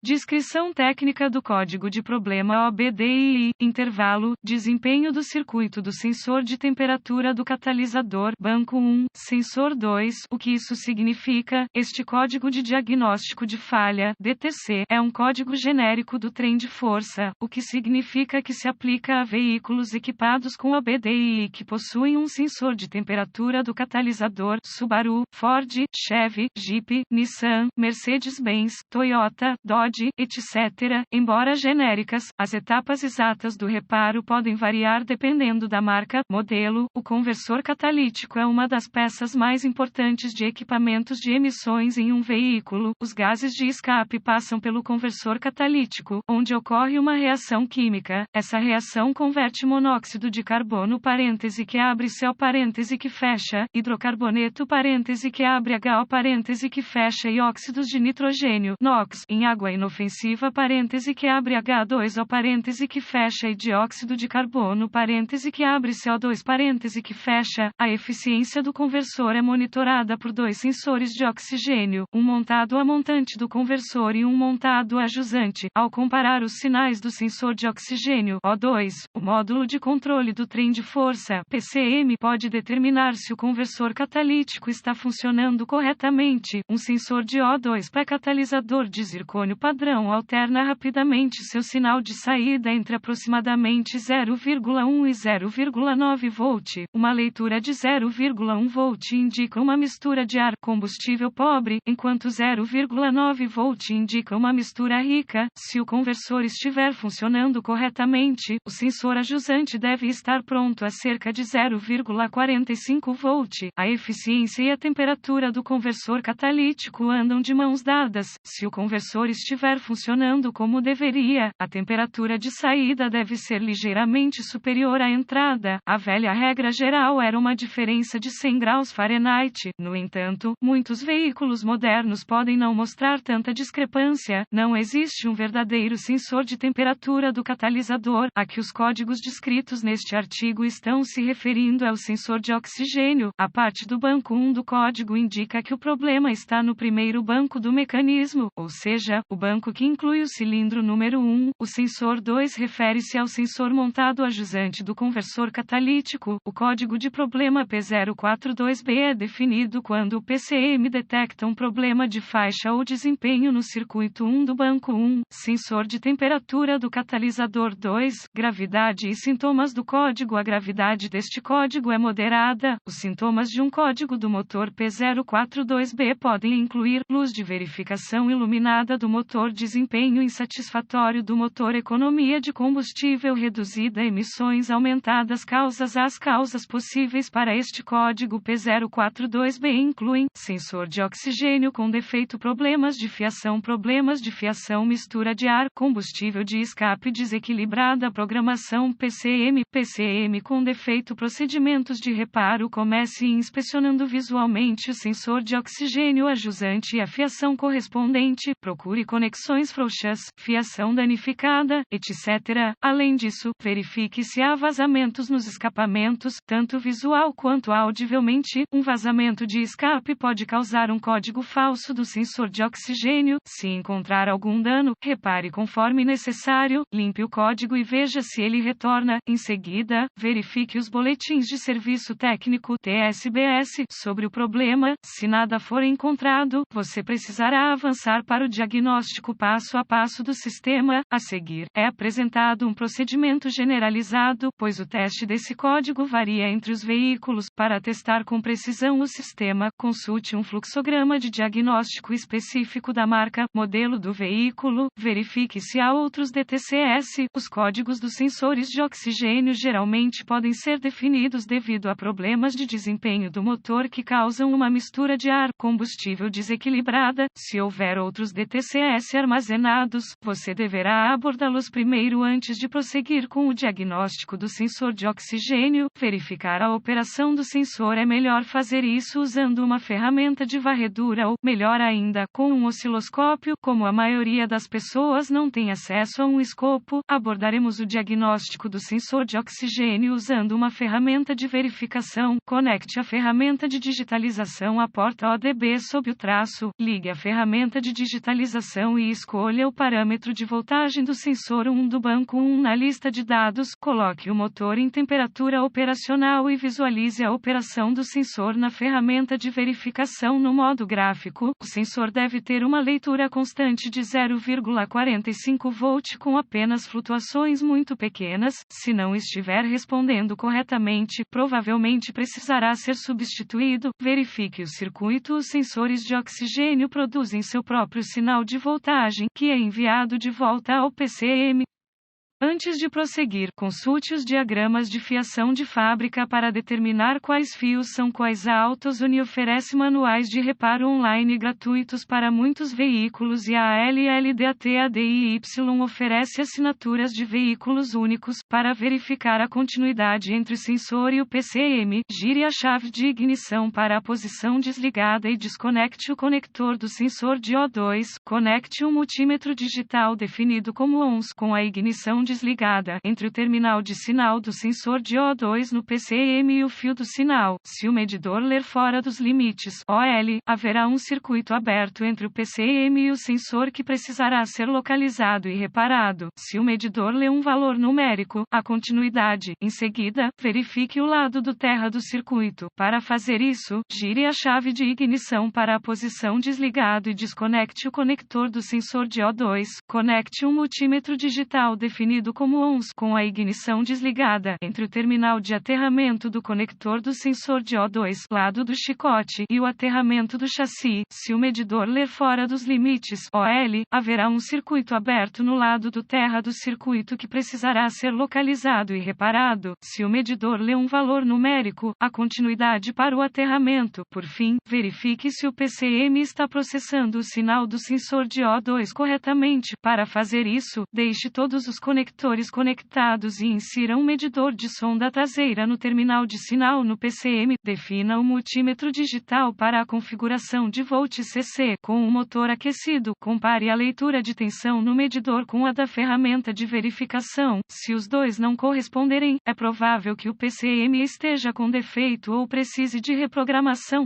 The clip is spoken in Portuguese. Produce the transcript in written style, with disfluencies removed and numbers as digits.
Descrição técnica do código de problema OBDII, intervalo, desempenho do circuito do sensor de temperatura do catalisador, banco 1, sensor 2. O que isso significa? Este código de diagnóstico de falha, DTC, é um código genérico do trem de força, o que significa que se aplica a veículos equipados com OBDII que possuem um sensor de temperatura do catalisador, Subaru, Ford, Chevy, Jeep, Nissan, Mercedes-Benz, Toyota, Dodge, etc. Embora genéricas, as etapas exatas do reparo podem variar dependendo da marca, modelo. O conversor catalítico é uma das peças mais importantes de equipamentos de emissões em um veículo. Os gases de escape passam pelo conversor catalítico, onde ocorre uma reação química. Essa reação converte monóxido de carbono parêntese que abre CO parêntese que fecha, hidrocarboneto parêntese que abre HO parêntese que fecha e óxidos de nitrogênio, NOx, em água inofensiva parêntese que abre H2O parêntese que fecha e dióxido de carbono parêntese que abre CO2 parêntese que fecha. A eficiência do conversor é monitorada por dois sensores de oxigênio, um montado a montante do conversor e um montado a jusante. Ao comparar os sinais do sensor de oxigênio O2, o módulo de controle do trem de força, PCM, pode determinar se o conversor catalítico está funcionando corretamente. Um sensor de O2 pré-catalisador de zircônio padrão alterna rapidamente seu sinal de saída entre aproximadamente 0,1 e 0,9 volt. Uma leitura de 0,1 volt indica uma mistura de ar combustível pobre, enquanto 0,9 volt indica uma mistura rica. Se o conversor estiver funcionando corretamente, o sensor ajusante deve estar pronto a cerca de 0,45 volt. A eficiência e a temperatura do conversor catalítico andam de mãos dadas. Se o conversor estiver funcionando como deveria, a temperatura de saída deve ser ligeiramente superior à entrada. A velha regra geral era uma diferença de 100 graus Fahrenheit. No entanto, muitos veículos modernos podem não mostrar tanta discrepância. Não existe um verdadeiro sensor de temperatura do catalisador. A que os códigos descritos neste artigo estão se referindo é o sensor de oxigênio. A parte do banco 1 do código indica que o problema está no primeiro banco do mecanismo, ou seja, o banco que inclui o cilindro número 1. O sensor 2 refere-se ao sensor montado a jusante do conversor catalítico. O código de problema P042B é definido quando o PCM detecta um problema de faixa ou desempenho no circuito 1 do banco 1. Sensor de temperatura do catalisador 2. Gravidade e sintomas do código. A gravidade deste código é moderada. Os sintomas de um código do motor P042B podem incluir luz de verificação iluminada do motor, desempenho insatisfatório do motor, economia de combustível reduzida, emissões aumentadas. As causas possíveis para este código P042B incluem sensor de oxigênio com defeito, problemas de fiação, mistura de ar, combustível de escape desequilibrada, programação PCM com defeito, procedimentos de reparo. Comece inspecionando visualmente o sensor de oxigênio, a jusante e a fiação correspondente. Procure conexões frouxas, fiação danificada, etc. Além disso, verifique se há vazamentos nos escapamentos, tanto visual quanto audivelmente. Um vazamento de escape pode causar um código falso do sensor de oxigênio. Se encontrar algum dano, repare conforme necessário, limpe o código e veja se ele retorna. Em seguida, verifique os boletins de serviço técnico (TSBS) sobre o problema. Se nada for encontrado, você precisará avançar para o diagnóstico passo a passo do sistema. A seguir, é apresentado um procedimento generalizado, pois o teste desse código varia entre os veículos. Para testar com precisão o sistema, consulte um fluxograma de diagnóstico específico da marca, modelo do veículo. Verifique se há outros DTCS. Os códigos dos sensores de oxigênio geralmente podem ser definidos devido a problemas de desempenho do motor que causam uma mistura de ar combustível desequilibrada. Se houver outros DTCS armazenados, você deverá abordá-los primeiro antes de prosseguir com o diagnóstico do sensor de oxigênio. Verificar a operação do sensor. É melhor fazer isso usando uma ferramenta de varredura ou, melhor ainda, com um osciloscópio. Como a maioria das pessoas não tem acesso a um escopo, abordaremos o diagnóstico do sensor de oxigênio usando uma ferramenta de verificação. Conecte a ferramenta de digitalização à porta ODB sob o traço. Ligue a ferramenta de digitalização configuração e escolha o parâmetro de voltagem do sensor 1 do banco 1 na lista de dados, coloque o motor em temperatura operacional e visualize a operação do sensor na ferramenta de verificação no modo gráfico. O sensor deve ter uma leitura constante de 0,45 volt com apenas flutuações muito pequenas. Se não estiver respondendo corretamente, provavelmente precisará ser substituído. Verifique o circuito. Os sensores de oxigênio produzem seu próprio sinal de voltagem, que é enviado de volta ao PCM. Antes de prosseguir, consulte os diagramas de fiação de fábrica para determinar quais fios são quais. A AutoZone oferece manuais de reparo online gratuitos para muitos veículos e a LLDAT-ADIY oferece assinaturas de veículos únicos. Para verificar a continuidade entre o sensor e o PCM, gire a chave de ignição para a posição desligada e desconecte o conector do sensor de O2. Conecte um multímetro digital definido como ONS com a ignição desligada entre o terminal de sinal do sensor de O2 no PCM e o fio do sinal. Se o medidor ler fora dos limites OL, haverá um circuito aberto entre o PCM e o sensor que precisará ser localizado e reparado. Se o medidor lê um valor numérico, a continuidade. Em seguida, verifique o lado do terra do circuito. Para fazer isso, gire a chave de ignição para a posição desligado e desconecte o conector do sensor de O2. Conecte um multímetro digital definido como ONS com a ignição desligada entre o terminal de aterramento do conector do sensor de O2, lado do chicote, e o aterramento do chassi. Se o medidor ler fora dos limites OL, haverá um circuito aberto no lado do terra do circuito que precisará ser localizado e reparado. Se o medidor lê um valor numérico, a continuidade para o aterramento. Por fim, verifique se o PCM está processando o sinal do sensor de O2 corretamente. Para fazer isso, deixe todos os conectores conectados e insira um medidor de sonda traseira no terminal de sinal no PCM. Defina o multímetro digital para a configuração de volt CC com o motor aquecido. Compare a leitura de tensão no medidor com a da ferramenta de verificação. Se os dois não corresponderem, é provável que o PCM esteja com defeito ou precise de reprogramação.